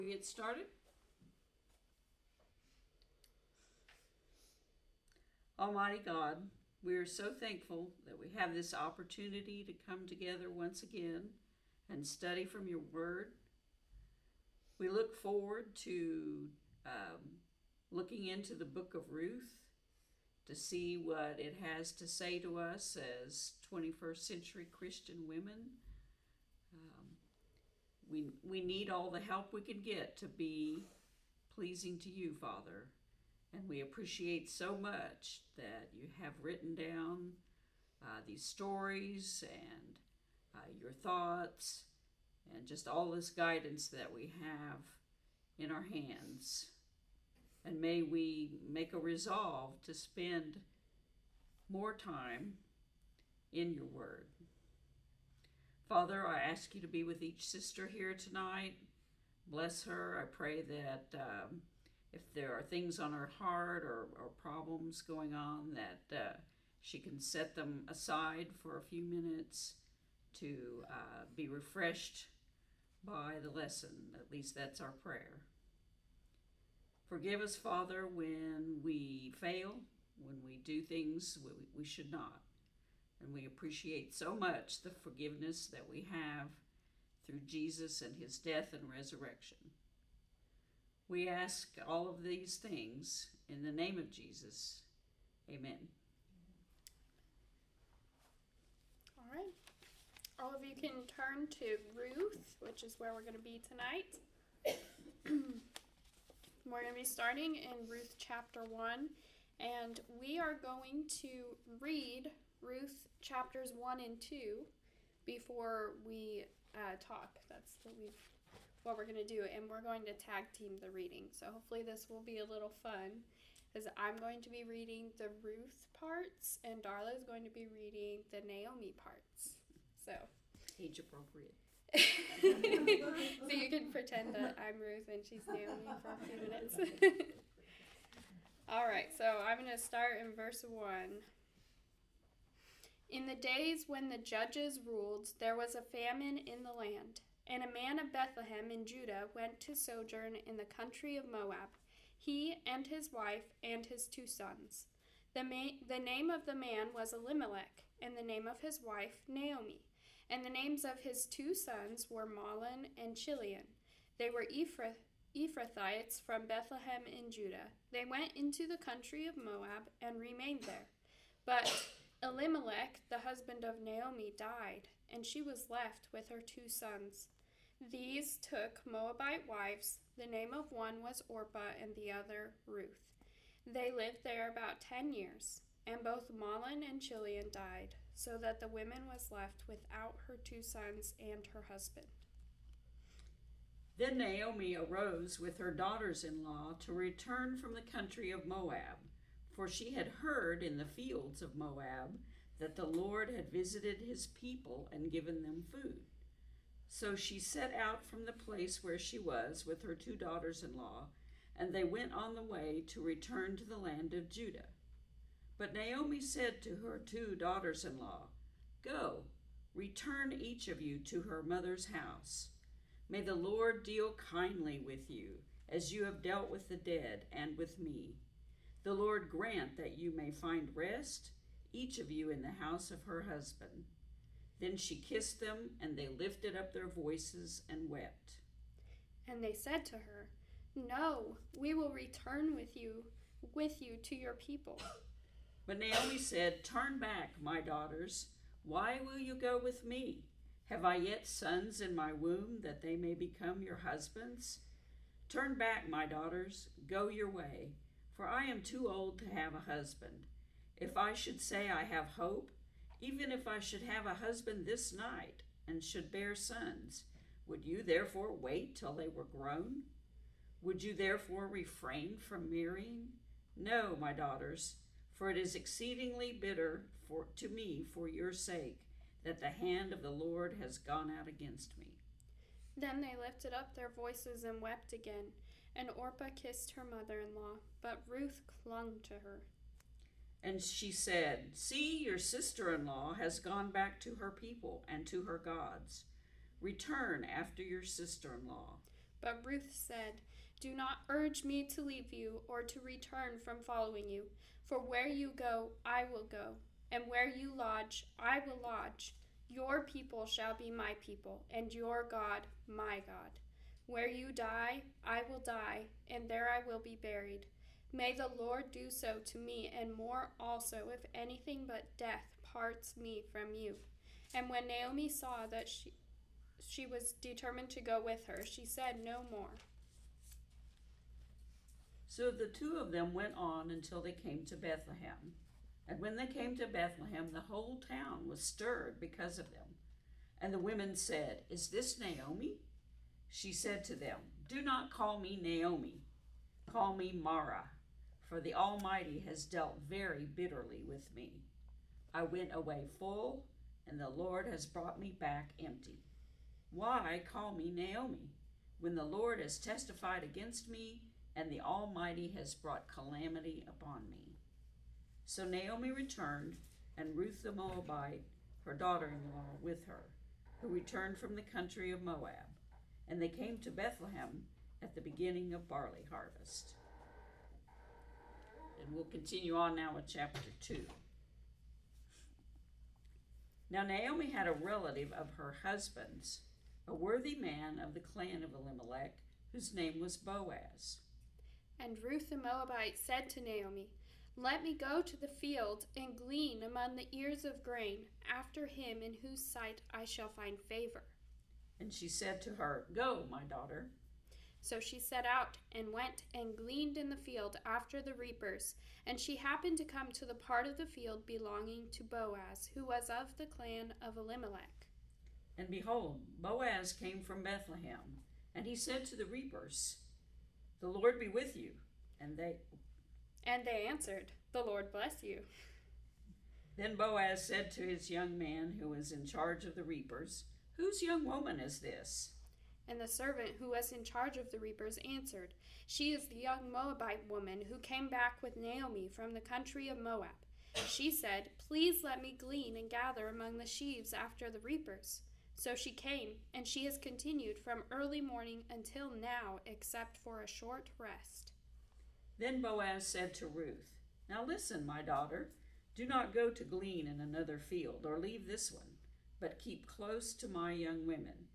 We get started. Almighty God, we are so thankful that we have this opportunity to come together once again and study from your word. We look forward to looking into the book of Ruth to see what it has to say to us as 21st century Christian women. We need all the help we can get to be pleasing to you, Father. And we appreciate so much that you have written down these stories and your thoughts and just all this guidance that we have in our hands. And may we make a resolve to spend more time in your word. Father, I ask you to be with each sister here tonight. Bless her. I pray that if there are things on her heart or problems going on, that she can set them aside for a few minutes to be refreshed by the lesson. At least that's our prayer. Forgive us, Father, when we fail, when we do things we should not. And we appreciate so much the forgiveness that we have through Jesus and his death and resurrection. We ask all of these things in the name of Jesus. Amen. All right. All of you can turn to Ruth, which is where we're going to be tonight. We're going to be starting in Ruth chapter 1, and we are going to read Ruth chapters 1 and 2 before we talk. That's what we're going to do, and we're going to tag team the reading. So hopefully this will be a little fun, because I'm going to be reading the Ruth parts, and Darla is going to be reading the Naomi parts. So age appropriate. So you can pretend that I'm Ruth and she's Naomi for a few minutes. All right, so I'm going to start in verse 1. In the days when the judges ruled, there was a famine in the land, and a man of Bethlehem in Judah went to sojourn in the country of Moab, he and his wife and his 2 sons. The name of the man was Elimelech, and the name of his wife Naomi. And the names of his 2 sons were Mahlon and Chilion. They were Ephrathites from Bethlehem in Judah. They went into the country of Moab and remained there. But Elimelech, the husband of Naomi, died, and she was left with her 2 sons. These took Moabite wives. The name of one was Orpah and the other Ruth. They lived there about 10 years, and both Mahlon and Chilion died, so that the woman was left without her 2 sons and her husband. Then Naomi arose with her daughters-in-law to return from the country of Moab, for she had heard in the fields of Moab that the Lord had visited his people and given them food. So she set out from the place where she was with her 2 daughters-in-law, and they went on the way to return to the land of Judah. But Naomi said to her 2 daughters-in-law, "Go, return each of you to her mother's house. May the Lord deal kindly with you, as you have dealt with the dead and with me. The Lord grant that you may find rest, each of you in the house of her husband." Then she kissed them, and they lifted up their voices and wept. And they said to her, "No, we will return with you to your people." But Naomi said, "Turn back, my daughters. Why will you go with me? Have I yet sons in my womb that they may become your husbands? Turn back, my daughters. Go your way, for I am too old to have a husband. If I should say I have hope, even if I should have a husband this night and should bear sons, would you therefore wait till they were grown? Would you therefore refrain from marrying? No, my daughters, for it is exceedingly bitter to me for your sake that the hand of the Lord has gone out against me." Then they lifted up their voices and wept again, and Orpah kissed her mother-in-law, but Ruth clung to her. And she said, "See, your sister-in-law has gone back to her people and to her gods. Return after your sister-in-law." But Ruth said, "Do not urge me to leave you or to return from following you. For where you go, I will go, and where you lodge, I will lodge. Your people shall be my people, and your God, my God. Where you die, I will die, and there I will be buried. May the Lord do so to me, and more also, if anything but death parts me from you." And when Naomi saw that she was determined to go with her, she said no more. So the two of them went on until they came to Bethlehem. And when they came to Bethlehem, the whole town was stirred because of them. And the women said, "Is this Naomi?" She said to them, "Do not call me Naomi. Call me Mara, for the Almighty has dealt very bitterly with me. I went away full, and the Lord has brought me back empty. Why call me Naomi, when the Lord has testified against me, and the Almighty has brought calamity upon me?" So Naomi returned, and Ruth the Moabite, her daughter-in-law, with her, who returned from the country of Moab. And they came to Bethlehem at the beginning of barley harvest. And we'll continue on now with chapter 2. Now Naomi had a relative of her husband's, a worthy man of the clan of Elimelech, whose name was Boaz. And Ruth the Moabite said to Naomi, "Let me go to the field and glean among the ears of grain after him in whose sight I shall find favor." And she said to her, "Go, my daughter." So she set out and went and gleaned in the field after the reapers. And she happened to come to the part of the field belonging to Boaz, who was of the clan of Elimelech. And behold, Boaz came from Bethlehem, and he said to the reapers, "The Lord be with you." And they answered, "The Lord bless you." Then Boaz said to his young man who was in charge of the reapers, "Whose young woman is this?" And the servant who was in charge of the reapers answered, "She is the young Moabite woman who came back with Naomi from the country of Moab. She said, 'Please let me glean and gather among the sheaves after the reapers.' So she came, and she has continued from early morning until now, except for a short rest." Then Boaz said to Ruth, "Now listen, my daughter, do not go to glean in another field, or leave this one, but keep close to my young women.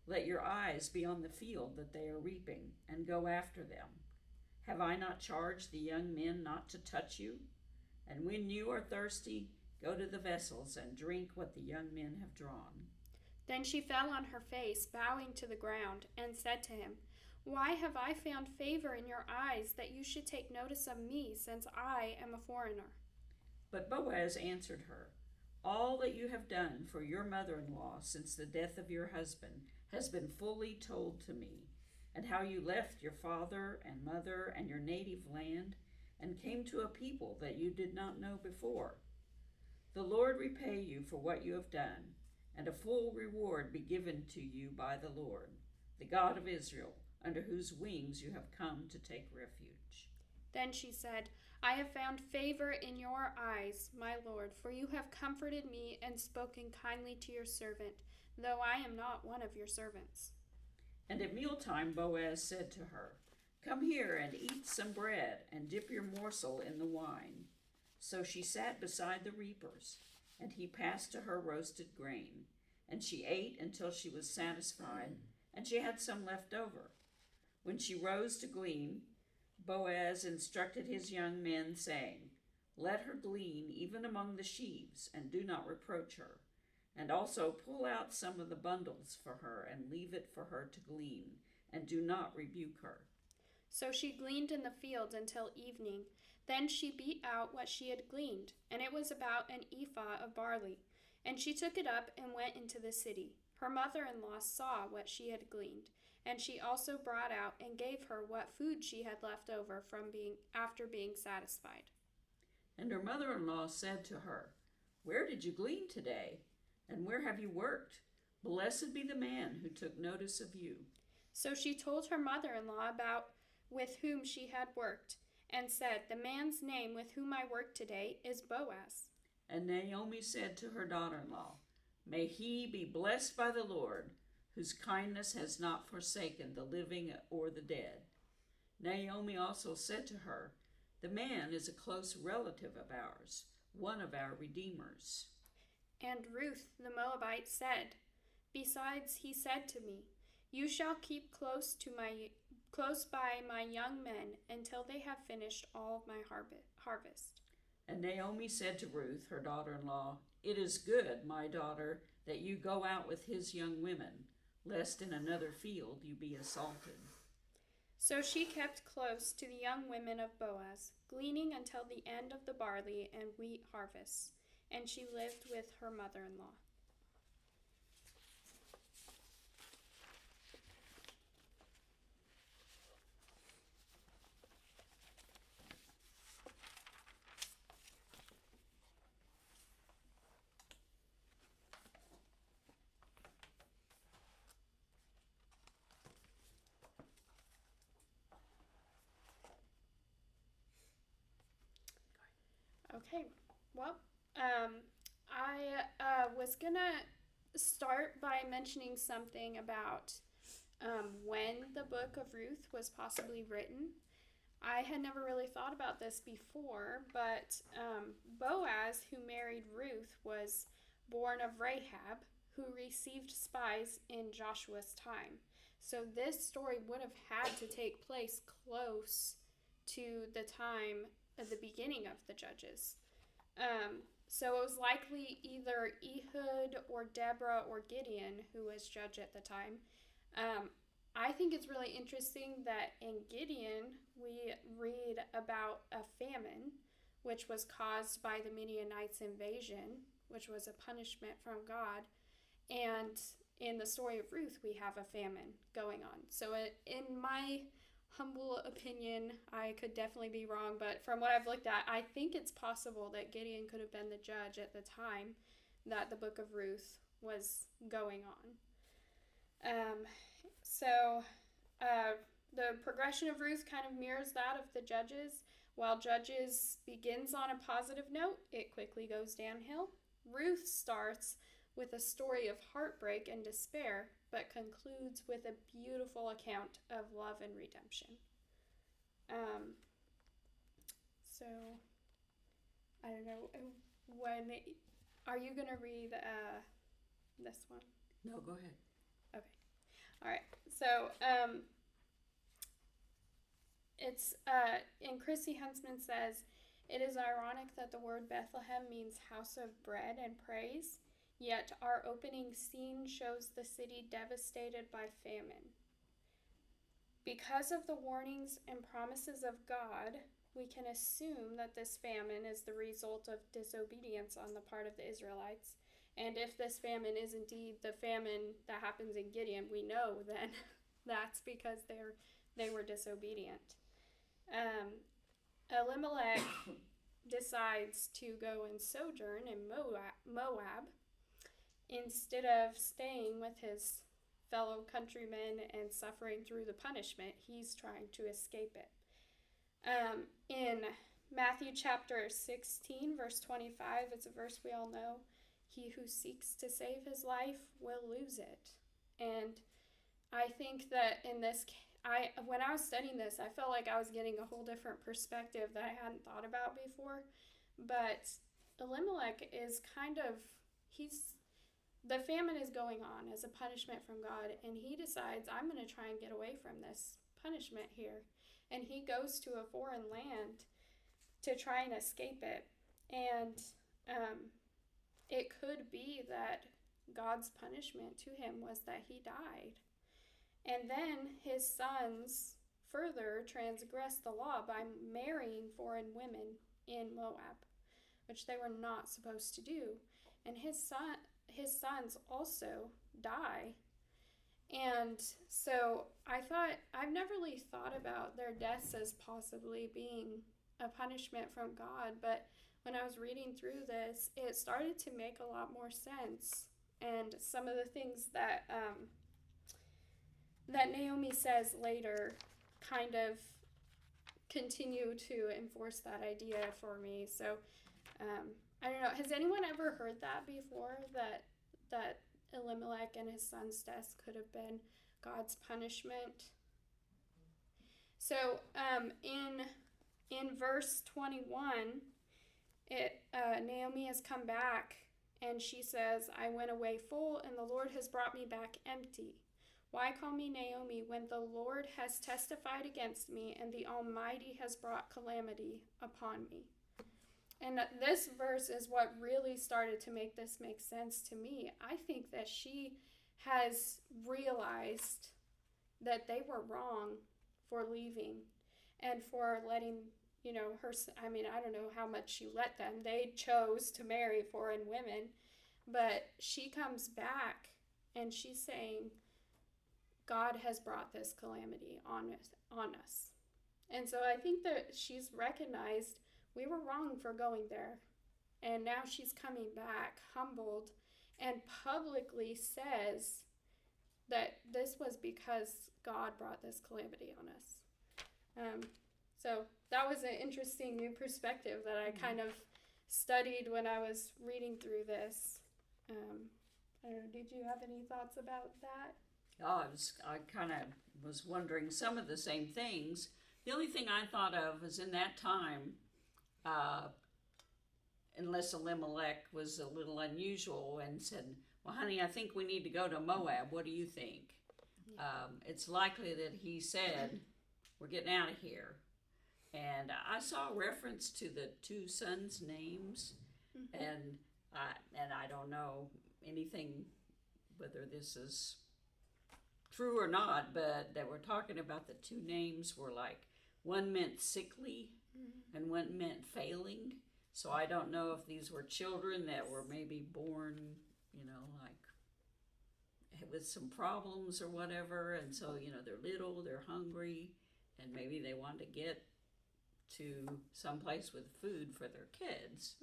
Let your eyes be on the field that they are reaping, and go after them. Have I not charged the young men not to touch you? And when you are thirsty, go to the vessels and drink what the young men have drawn." Then she fell on her face, bowing to the ground, and said to him, "Why have I found favor in your eyes that you should take notice of me, since I am a foreigner?" But Boaz answered her, "All that you have done for your mother-in-law since the death of your husband has been fully told to me, and how you left your father and mother and your native land and came to a people that you did not know before. The Lord repay you for what you have done, and a full reward be given to you by the Lord, the God of Israel, under whose wings you have come to take refuge." Then she said, "I have found favor in your eyes, my Lord, for you have comforted me and spoken kindly to your servant, though I am not one of your servants." And at mealtime Boaz said to her, "Come here and eat some bread, and dip your morsel in the wine." So she sat beside the reapers, and he passed to her roasted grain, and she ate until she was satisfied, and she had some left over. When she rose to glean, Boaz instructed his young men, saying, "Let her glean even among the sheaves, and do not reproach her. And also pull out some of the bundles for her, and leave it for her to glean, and do not rebuke her." So she gleaned in the field until evening. Then she beat out what she had gleaned, and it was about an ephah of barley. And she took it up and went into the city. Her mother-in-law saw what she had gleaned, and she also brought out and gave her what food she had left over after being satisfied. And her mother-in-law said to her, "Where did you glean today? And where have you worked? Blessed be the man who took notice of you." So she told her mother-in-law about with whom she had worked, and said, "The man's name with whom I worked today is Boaz." And Naomi said to her daughter-in-law, "May he be blessed by the Lord, whose kindness has not forsaken the living or the dead. Naomi also said to her, "The man is a close relative of ours, one of our redeemers." And Ruth the Moabite said, "Besides, he said to me, 'You shall keep close by my young men until they have finished all of my harvest.'" And Naomi said to Ruth, her daughter-in-law, "It is good, my daughter, that you go out with his young women, lest in another field you be assaulted." So she kept close to the young women of Boaz, gleaning until the end of the barley and wheat harvests, and she lived with her mother-in-law. Okay, well, I was gonna start by mentioning something about when the book of Ruth was possibly written. I had never really thought about this before, but Boaz, who married Ruth, was born of Rahab, who received spies in Joshua's time. So this story would have had to take place close to the time of the beginning of the Judges. So it was likely either Ehud or Deborah or Gideon who was judge at the time. I think it's really interesting that in Gideon we read about a famine, which was caused by the Midianites' invasion, which was a punishment from God. And in the story of Ruth, we have a famine going on. So in my humble opinion, I could definitely be wrong, but from what I've looked at, I think it's possible that Gideon could have been the judge at the time that the book of Ruth was going on. The progression of Ruth kind of mirrors that of the Judges. While Judges begins on a positive note, it quickly goes downhill. Ruth starts with a story of heartbreak and despair, but concludes with a beautiful account of love and redemption. So, I don't know, are you going to read this one? No, go ahead. Okay. All right. So, it's, and Chrissy Huntsman says, "It is ironic that the word Bethlehem means house of bread and praise. Yet our opening scene shows the city devastated by famine. Because of the warnings and promises of God, we can assume that this famine is the result of disobedience on the part of the Israelites. And if this famine is indeed the famine that happens in Gideon, we know then that's because they were disobedient. Elimelech decides to go and sojourn in Moab instead of staying with his fellow countrymen and suffering through the punishment. He's trying to escape it. In Matthew chapter 16, verse 25, it's a verse we all know. "He who seeks to save his life will lose it." And I think that in this, when I was studying this, I felt like I was getting a whole different perspective that I hadn't thought about before. But Elimelech is the famine is going on as a punishment from God, and he decides, I'm going to try and get away from this punishment here. And he goes to a foreign land to try and escape it. And it could be that God's punishment to him was that he died. And then his sons further transgressed the law by marrying foreign women in Moab, which they were not supposed to do. And his sons also die. And so I've never really thought about their deaths as possibly being a punishment from God, but when I was reading through this, it started to make a lot more sense. And some of the things that Naomi says later kind of continue to enforce that idea for me. So I don't know. Has anyone ever heard that before? That Elimelech and his son's deaths could have been God's punishment. So in verse 21, Naomi has come back and she says, I went away full and the Lord has brought me back empty. Why call me Naomi when the Lord has testified against me and the Almighty has brought calamity upon me? And this verse is what really started to make this make sense to me. I think that she has realized that they were wrong for leaving and for letting, her, I don't know how much she let them. They chose to marry foreign women, but she comes back and she's saying, God has brought this calamity on us. And so I think that she's recognized we were wrong for going there. And now she's coming back humbled and publicly says that this was because God brought this calamity on us. So that was an interesting new perspective that I kind of studied when I was reading through this. I don't know, did you have any thoughts about that? Oh, I kind of was wondering some of the same things. The only thing I thought of was in that time, unless Elimelech was a little unusual and said, well, honey, I think we need to go to Moab. What do you think? Yeah. It's likely that he said, we're getting out of here. And I saw a reference to the two sons' names, and I don't know anything, whether this is true or not, but that we're talking about the two names were like, one meant sickly and one meant failing. So I don't know if these were children that were maybe born, like with some problems or whatever. And so, they're little, they're hungry, and maybe they want to get to someplace with food for their kids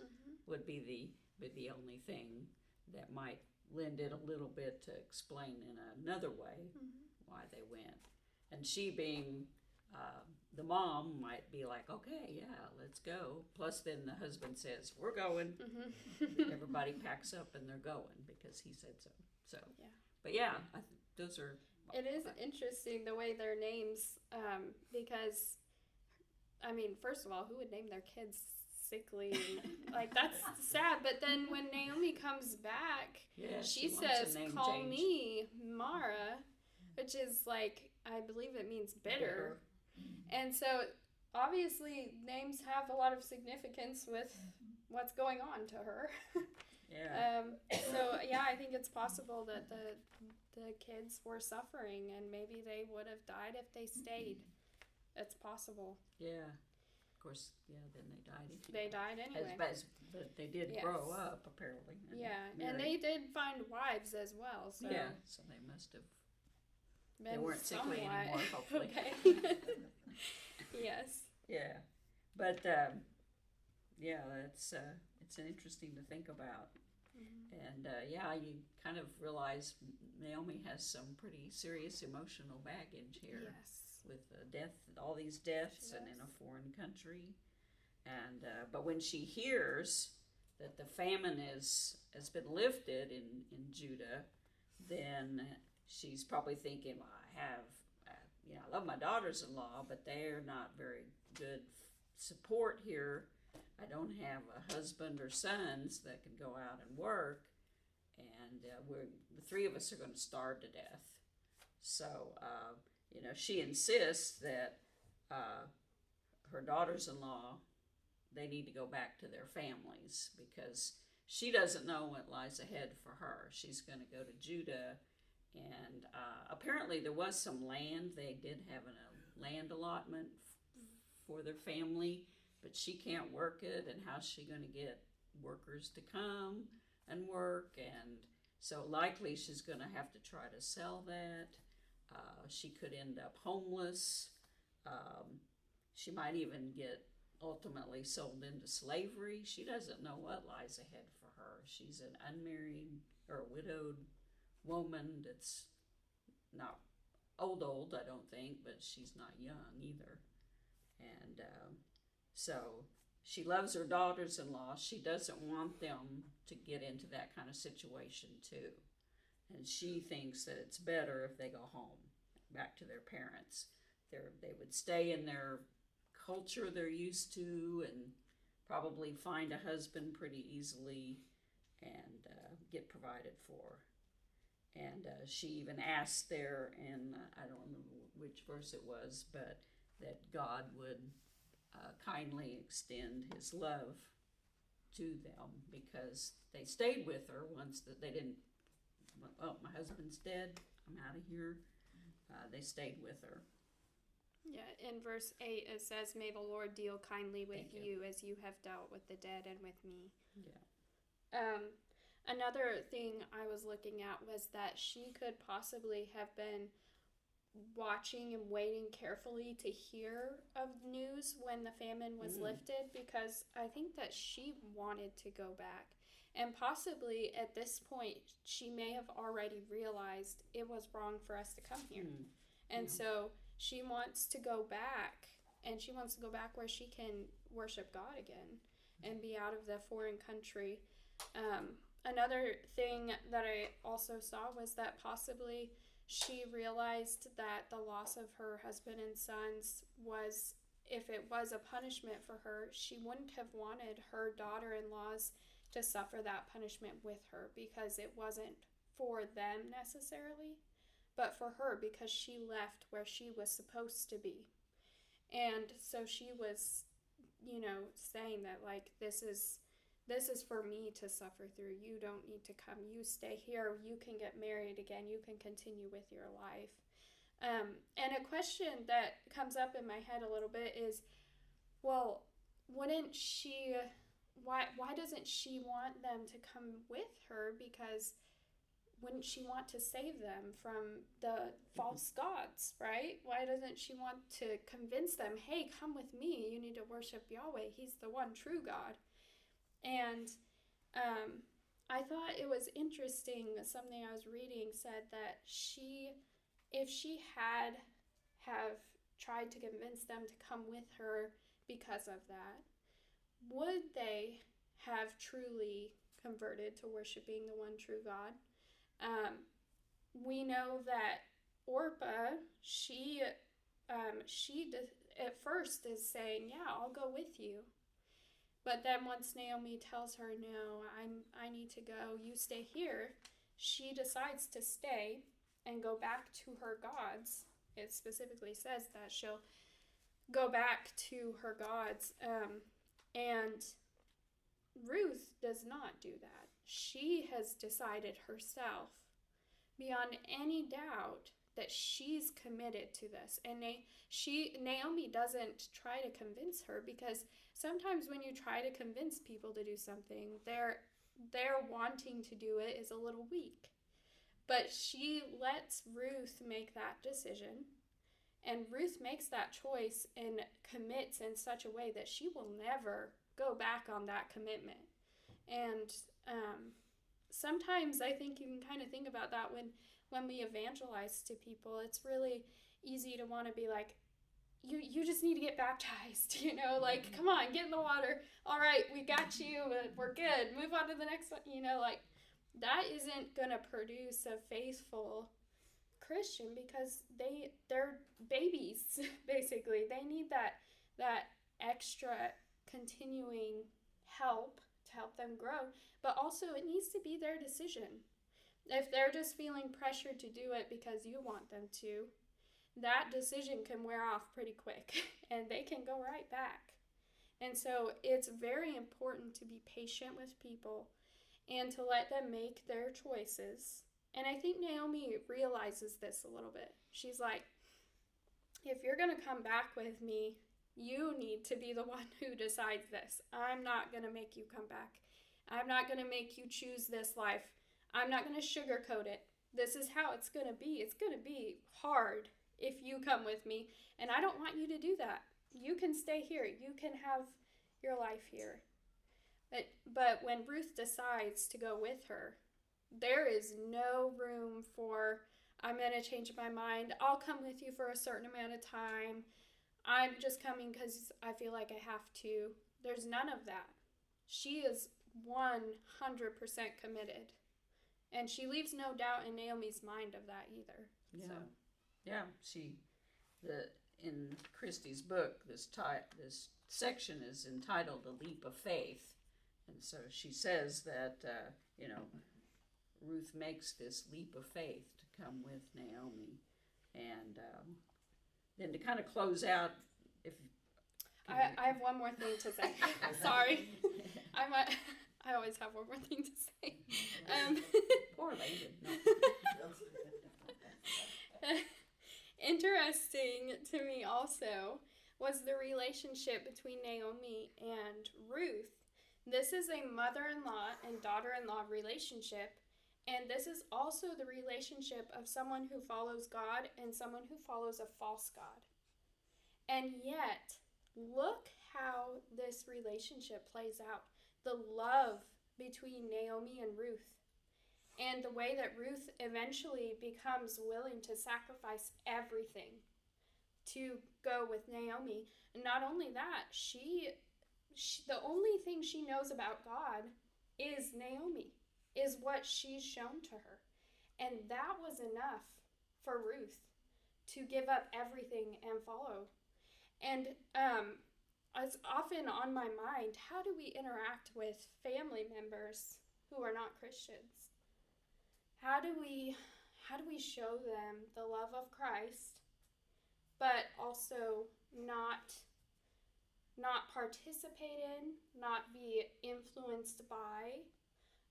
would be the only thing that might lend it a little bit to explain in another way why they went. And she being the mom might be like, okay, yeah, let's go. Plus then the husband says, we're going. Everybody packs up and they're going because he said so. So, yeah. But yeah, those are... It is interesting the way their names, because, first of all, who would name their kids sickly? Like, that's sad. But then when Naomi comes back, she says, call me Mara, which is like, I believe it means bitter. And so obviously names have a lot of significance with what's going on to her. So yeah, I think it's possible that the kids were suffering and maybe they would have died if they stayed. It's possible. Yeah. Of course, then they died. They died anyway. But they did grow up, apparently. And they did find wives as well. So. Yeah, so they must have... They weren't sickly anymore, hopefully. Okay. Yes. Yeah. But, it's interesting to think about. And, you kind of realize Naomi has some pretty serious emotional baggage here. Yes. With all these deaths and in a foreign country. And, but when she hears that the famine has been lifted in Judah, then she's probably thinking, well, I love my daughters-in-law, but they're not very good support here. I don't have a husband or sons that can go out and work, and the three of us are going to starve to death. So, she insists that her daughters-in-law, they need to go back to their families because she doesn't know what lies ahead for her. She's going to go to Judah. And apparently there was some land. They did have a land allotment for their family, but she can't work it, and how's she going to get workers to come and work? And so likely she's going to have to try to sell that. She could end up homeless. She might even get ultimately sold into slavery. She doesn't know what lies ahead for her. She's an unmarried or a widowed woman that's not old, I don't think, but she's not young either. And so she loves her daughters-in-law. She doesn't want them to get into that kind of situation too. and she thinks that it's better if they go home, back to their parents. They would stay in their culture they're used to and probably find a husband pretty easily and get provided for. And she even asked there, and I don't remember which verse it was, but that God would kindly extend his love to them because they stayed with her once that they didn't, oh, my husband's dead, I'm out of here. They stayed with her. Yeah, in verse 8 it says, "May the Lord deal kindly with you as you have dealt with the dead and with me." Yeah. Another thing I was looking at was that she could possibly have been watching and waiting carefully to hear of news when the famine was lifted, because I think that she wanted to go back. And possibly at this point, she may have already realized it was wrong for us to come here. And so she wants to go back, and she wants to go back where she can worship God again and be out of the foreign country. Another thing that I also saw was that possibly she realized that the loss of her husband and sons was, if it was a punishment for her, she wouldn't have wanted her daughter-in-laws to suffer that punishment with her, because it wasn't for them necessarily, but for her, because she left where she was supposed to be. And so she was, saying that, like, this is for me to suffer through. You don't need to come. You stay here. You can get married again. You can continue with your life. And a question that comes up in my head a little bit is, well, wouldn't she, why doesn't she want them to come with her? Because wouldn't she want to save them from the false gods, right? Why doesn't she want to convince them, hey, come with me. You need to worship Yahweh. He's the one true God. And I thought it was interesting that something I was reading said that if she have tried to convince them to come with her because of that, would they have truly converted to worshiping the one true God? We know that Orpah, she at first is saying, yeah, I'll go with you. But then once Naomi tells her, no, I need to go, you stay here, she decides to stay and go back to her gods. It specifically says that she'll go back to her gods. And Ruth does not do that. She has decided herself, beyond any doubt, that she's committed to this. And Naomi doesn't try to convince her, because sometimes when you try to convince people to do something, their wanting to do it is a little weak. But she lets Ruth make that decision, and Ruth makes that choice and commits in such a way that she will never go back on that commitment. And sometimes I think you can kind of think about that when we evangelize to people. It's really easy to want to be like, you just need to get baptized, like, come on, get in the water. All right, we got you. We're good. Move on to the next one. Like, that isn't going to produce a faithful Christian, because they're babies, basically. They need that extra continuing help to help them grow. But also, it needs to be their decision. If they're just feeling pressured to do it because you want them to, that decision can wear off pretty quick and they can go right back. And so it's very important to be patient with people and to let them make their choices. And I think Naomi realizes this a little bit. She's like, if you're going to come back with me, you need to be the one who decides this. I'm not going to make you come back. I'm not going to make you choose this life. I'm not going to sugarcoat it. This is how it's going to be. It's going to be hard if you come with me, and I don't want you to do that. You can stay here. You can have your life here. But when Ruth decides to go with her, there is no room for, I'm going to change my mind. I'll come with you for a certain amount of time. I'm just coming because I feel like I have to. There's none of that. She is 100% committed. And she leaves no doubt in Naomi's mind of that either. Yeah. So. Yeah, in Christie's book, this section is entitled "A Leap of Faith," and so she says that Ruth makes this leap of faith to come with Naomi, and then to kind of close out, I have one more thing to say. Sorry, I always have one more thing to say. Poor lady. No. Interesting to me also was the relationship between Naomi and Ruth. This is a mother-in-law and daughter-in-law relationship, and this is also the relationship of someone who follows God and someone who follows a false god. And yet, look how this relationship plays out. The love between Naomi and Ruth. And the way that Ruth eventually becomes willing to sacrifice everything to go with Naomi. And not only that, she the only thing she knows about God is Naomi, is what she's shown to her. And that was enough for Ruth to give up everything and follow. And it's often on my mind, how do we interact with family members who are not Christians? How do we show them the love of Christ, but also not participate in, not be influenced by,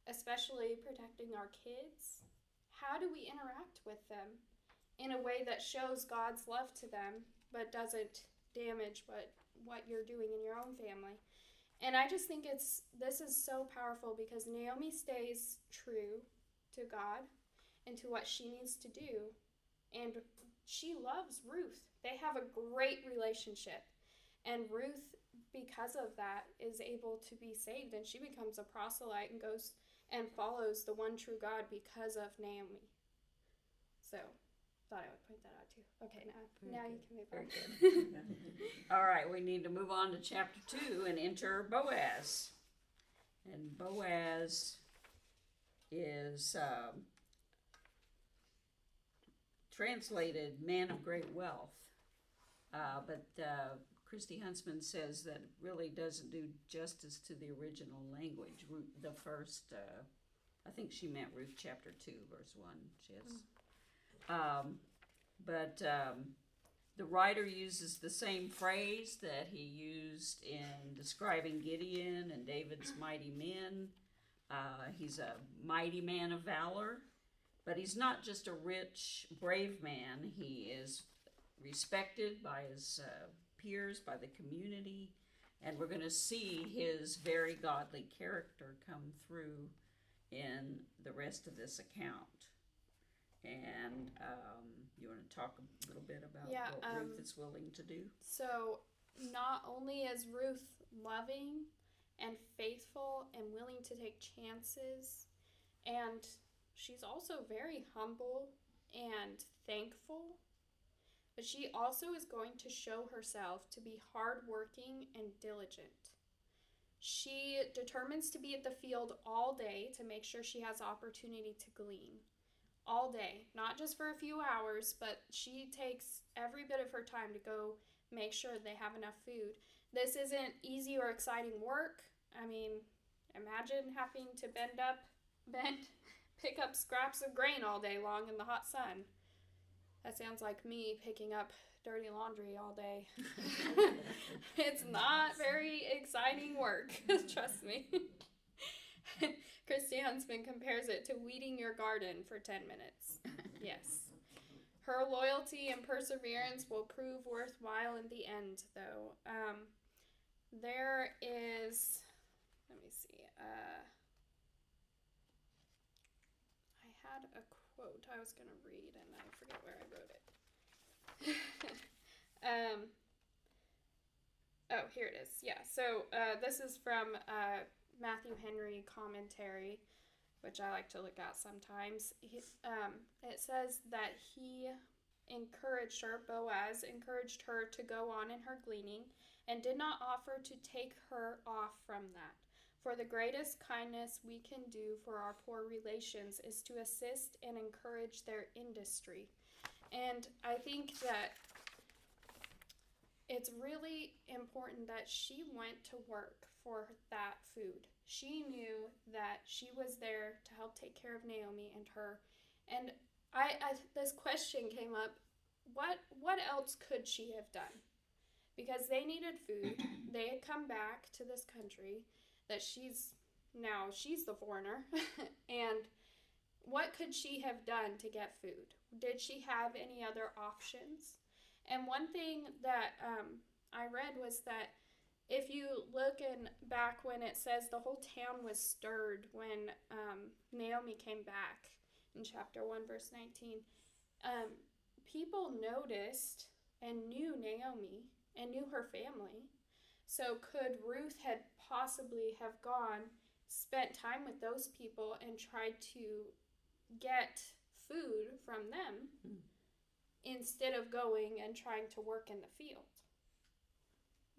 especially protecting our kids? How do we interact with them in a way that shows God's love to them, but doesn't damage what you're doing in your own family? And I just think this is so powerful because Naomi stays true to God and to what she needs to do. And she loves Ruth. They have a great relationship. And Ruth, because of that, is able to be saved. And she becomes a proselyte and goes and follows the one true God because of Naomi. So, thought I would point that out too. Okay, now you can move on. All right, we need to move on to chapter 2 and enter Boaz. And Boaz is translated man of great wealth, but Christy Huntsman says that it really doesn't do justice to the original language. The first, I think she meant Ruth chapter 2, verse 1. She has, but the writer uses the same phrase that he used in describing Gideon and David's mighty men. He's a mighty man of valor, but he's not just a rich, brave man. He is respected by his peers, by the community, and we're going to see his very godly character come through in the rest of this account. And you want to talk a little bit about what Ruth is willing to do? So not only is Ruth loving and faithful and willing to take chances, and she's also very humble and thankful, but she also is going to show herself to be hardworking and diligent. She determines to be at the field all day to make sure she has opportunity to glean. All day, not just for a few hours, but she takes every bit of her time to go make sure they have enough food. This isn't easy or exciting work. I mean, imagine having to pick up scraps of grain all day long in the hot sun. That sounds like me picking up dirty laundry all day. It's not very exciting work, trust me. Christy Huntsman compares it to weeding your garden for 10 minutes. Yes. Her loyalty and perseverance will prove worthwhile in the end, though. There is, let me see, I had a quote I was going to read, and I forget where I wrote it. Oh, here it is. Yeah, so this is from Matthew Henry commentary, which I like to look at sometimes. It says that he encouraged her, Boaz encouraged her to go on in her gleaning and did not offer to take her off from that. For the greatest kindness we can do for our poor relations is to assist and encourage their industry. And I think that it's really important that she went to work for that food. She knew that she was there to help take care of Naomi and her. And I this question came up, what else could she have done? Because they needed food. They had come back to this country that she's the foreigner. And what could she have done to get food? Did she have any other options? And one thing that I read was that if you look back when it says the whole town was stirred when Naomi came back in chapter 1, verse 19, people noticed and knew Naomi and knew her family. So could Ruth had possibly have gone, spent time with those people and tried to get food from them instead of going and trying to work in the field?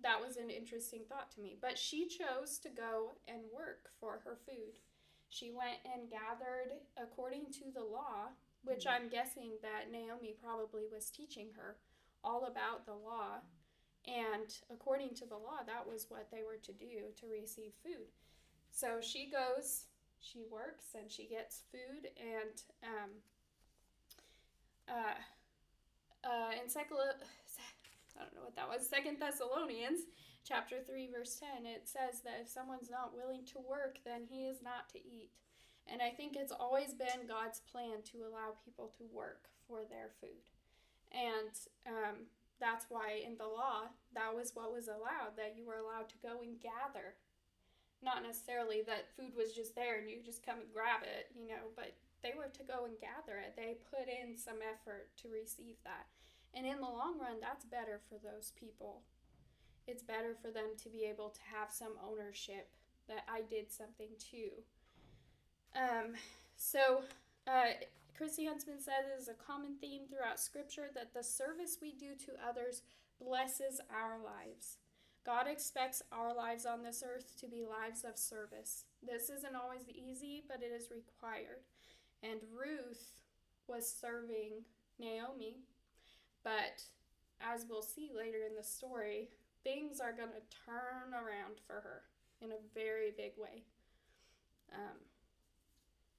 That was an interesting thought to me. But she chose to go and work for her food. She went and gathered according to the law, which I'm guessing that Naomi probably was teaching her all about the law. And according to the law, that was what they were to do to receive food. So she goes, she works, and she gets food. And in I don't know what that was, 2 Thessalonians chapter 3, verse 10, it says that if someone's not willing to work, then he is not to eat. And I think it's always been God's plan to allow people to work for their food. And that's why in the law, that was what was allowed, that you were allowed to go and gather. Not necessarily that food was just there and you just come and grab it, but they were to go and gather it. They put in some effort to receive that. And in the long run, that's better for those people. It's better for them to be able to have some ownership that I did something too. Christy Huntsman says it is a common theme throughout Scripture that the service we do to others blesses our lives. God expects our lives on this earth to be lives of service. This isn't always easy, but it is required. And Ruth was serving Naomi. But as we'll see later in the story, things are going to turn around for her in a very big way.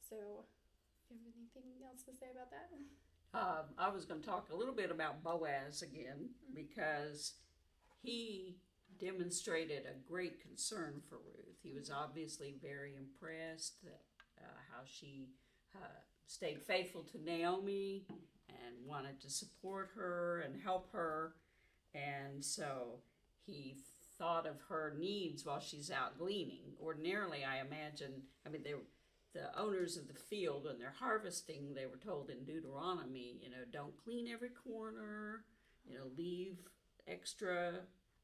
So, do you have anything else to say about that? I was going to talk a little bit about Boaz again, because he demonstrated a great concern for Ruth. He was obviously very impressed that how she stayed faithful to Naomi and wanted to support her and help her. And so he thought of her needs while she's out gleaning. Ordinarily, I imagine, the owners of the field, when they're harvesting, they were told in Deuteronomy, don't clean every corner, leave extra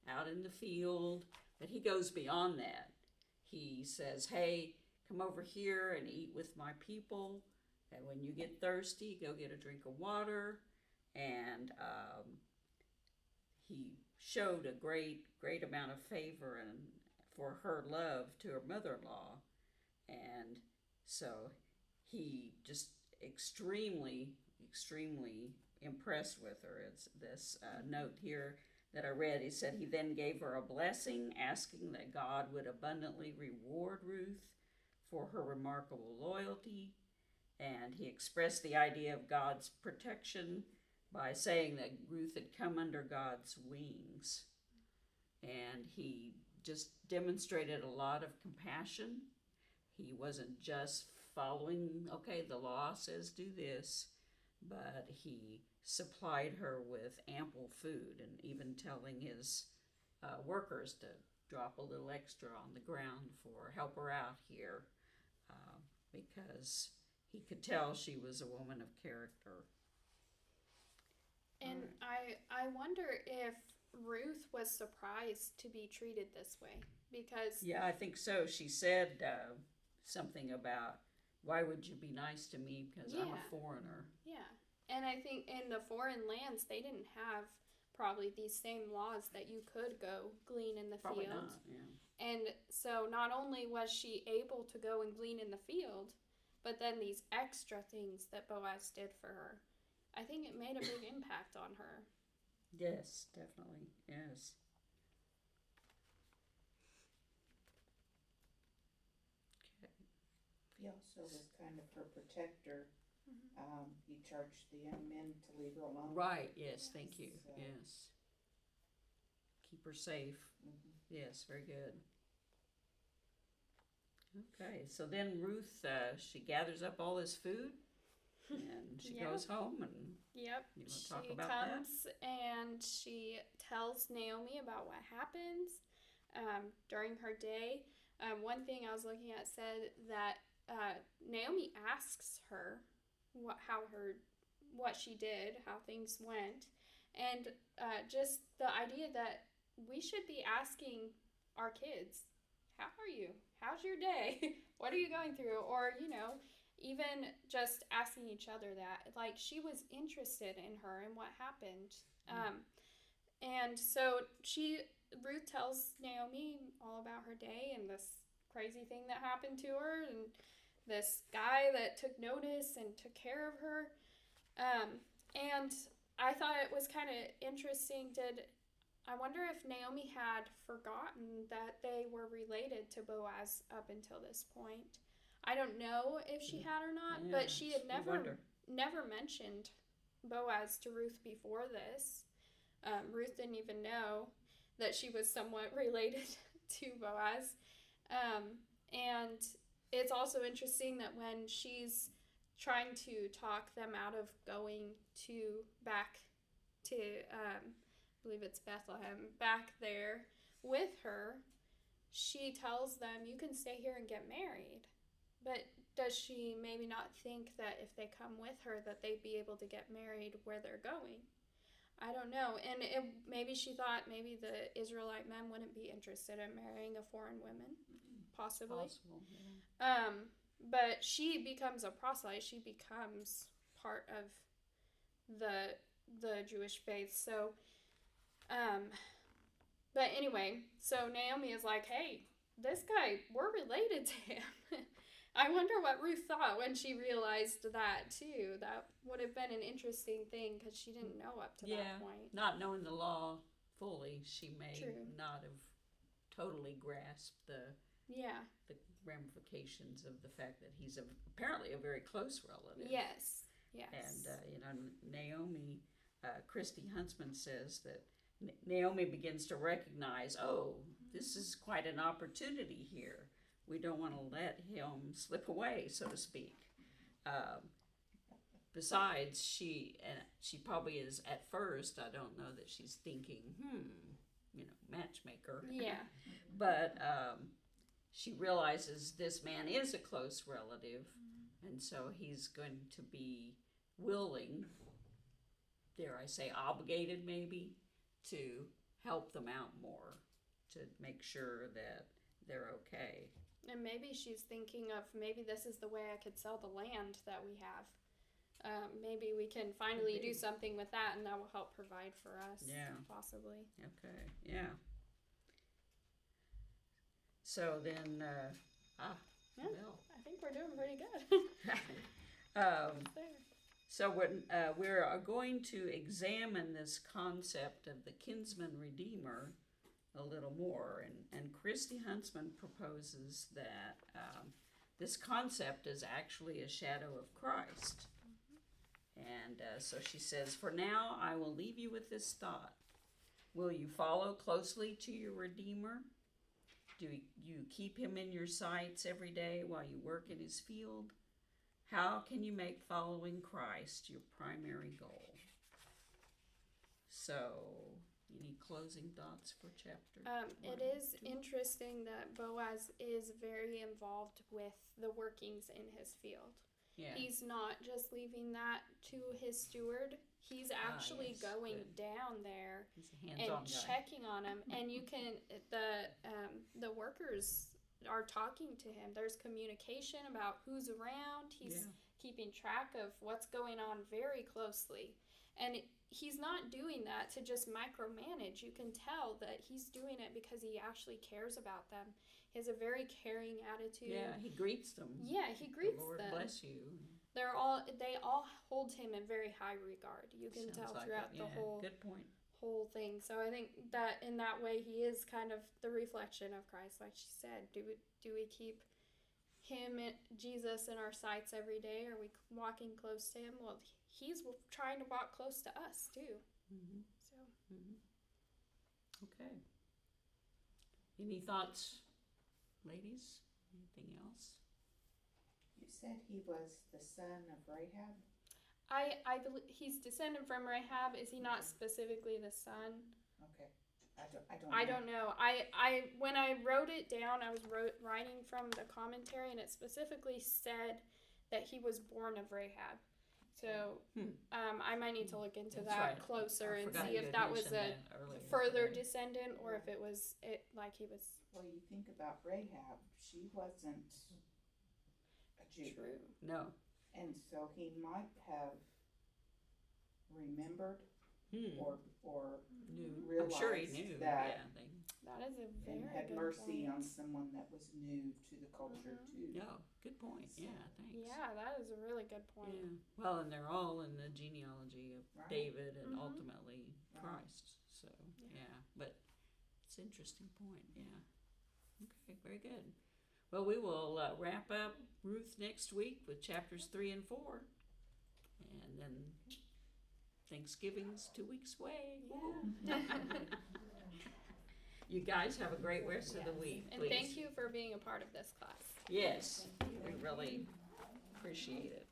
out in the field. But he goes beyond that. He says, hey, come over here and eat with my people. And when you get thirsty, go get a drink of water. And he showed a great amount of favor and for her love to her mother-in-law. And so he just extremely impressed with her. It's this note here that I read. He said he then gave her a blessing, asking that God would abundantly reward Ruth for her remarkable loyalty. And he expressed the idea of God's protection by saying that Ruth had come under God's wings. And he just demonstrated a lot of compassion. He wasn't just following, okay, the law says do this, but he supplied her with ample food, and even telling his workers to drop a little extra on the ground for help her out here, because he could tell she was a woman of character. And I wonder if Ruth was surprised to be treated this way, because... Yeah, I think so. She said something about, why would you be nice to me because I'm a foreigner? Yeah. And I think in the foreign lands, they didn't have probably these same laws that you could go glean in the Probably field. not, yeah. And so not only was she able to go and glean in the field, but then these extra things that Boaz did for her. I think it made a big impact on her. Yes, definitely, yes. Okay. He also was kind of her protector. He charged the young men to leave her alone. Right, yes, thank you, So- yes. Keep her safe, yes, very good. Okay, so then Ruth, she gathers up all this food and she Yeah. goes home and Yep. you want to She talk about comes and she tells Naomi about what happens during her day. One thing I was looking at said that Naomi asks her what she did, how things went, and just the idea that we should be asking our kids, how are you? How's your day? What are you going through? Or, even just asking each other that. Like, she was interested in her and what happened. And so Ruth tells Naomi all about her day and this crazy thing that happened to her and this guy that took notice and took care of her. And I thought it was kind of interesting. I wonder if Naomi had forgotten that they were related to Boaz up until this point. I don't know if she had or not, but she had never mentioned Boaz to Ruth before this. Ruth didn't even know that she was somewhat related to Boaz. And it's also interesting that when she's trying to talk them out of going back to I believe it's Bethlehem, back there with her, she tells them, you can stay here and get married. But does she maybe not think that if they come with her that they'd be able to get married where they're going? I don't know. And maybe she thought maybe the Israelite men wouldn't be interested in marrying a foreign woman. Possibly. Possible, yeah. But she becomes a proselyte. She becomes part of the Jewish faith. So, but anyway, so Naomi is like, hey, this guy, we're related to him. I wonder what Ruth thought when she realized that, too. That would have been an interesting thing because she didn't know up to that point. Not knowing the law fully, she may True. not have totally grasped the ramifications of the fact that he's apparently a very close relative. Yes. And, Naomi, Christy Huntsman says that Naomi begins to recognize, this is quite an opportunity here. We don't want to let him slip away, so to speak. Besides, she probably is at first, I don't know that she's thinking, matchmaker. Yeah. But she realizes this man is a close relative, and so he's going to be willing, dare I say, obligated maybe, to help them out more, to make sure that they're okay. And maybe she's thinking of maybe this is the way I could sell the land that we have. Maybe we can finally do something with that, and that will help provide for us. Yeah. Possibly. Okay, yeah. So then, well. I think we're doing pretty good. So we're going to examine this concept of the kinsman redeemer a little more, and Christy Huntsman proposes that this concept is actually a shadow of Christ. And so she says, for now I will leave you with this thought. Will you follow closely to your Redeemer? Do you keep him in your sights every day while you work in his field? How can you make following Christ your primary goal? So, any closing thoughts for chapter? It is interesting that Boaz is very involved with the workings in his field. Yeah. He's not just leaving that to his steward. He's actually going down there He's a hands-on guy. checking on him. And you can the workers are talking to him. There's communication about who's around. He's keeping track of what's going on very closely. And he's not doing that to just micromanage. You can tell that he's doing it because he actually cares about them. He has a very caring attitude. Yeah, he greets them. Yeah, he greets the Lord them. bless you. They all hold him in very high regard. You can Sounds tell like throughout it. the Yeah, good point. whole thing. So I think that in that way he is kind of the reflection of Christ, like she said. Do we keep him, Jesus, in our sights every day? Are we walking close to him? Well, he's trying to walk close to us too. Mm-hmm. So Okay. Any thoughts, ladies? Anything else? You said he was the son of Rahab? I believe he's descended from Rahab. Is he not specifically the son? Okay. I don't know. I when I wrote it down, I was writing from the commentary, and it specifically said that he was born of Rahab. So I might need to look into That's that right. closer I and forgot see you if had that was mentioned a that earlier further today. descendant or if it was like he was Well, you think about Rahab, she wasn't a Jew. true. No. And so he might have remembered or Knew. I'm realized sure he knew. that That is a very and had good mercy point. on someone that was new to the culture too. No, good point. Yeah, thanks. Yeah, that is a really good point. Yeah. Well, and they're all in the genealogy of Right. David and Mhm. ultimately Right. Christ. So, yeah. But it's an interesting point. Yeah. Okay, very good. Well, we will wrap up Ruth next week with chapters 3 and 4. And then Thanksgiving's 2 weeks away. You guys have a great rest of the week. And Please. thank you for being a part of this class. Yes, we really appreciate it.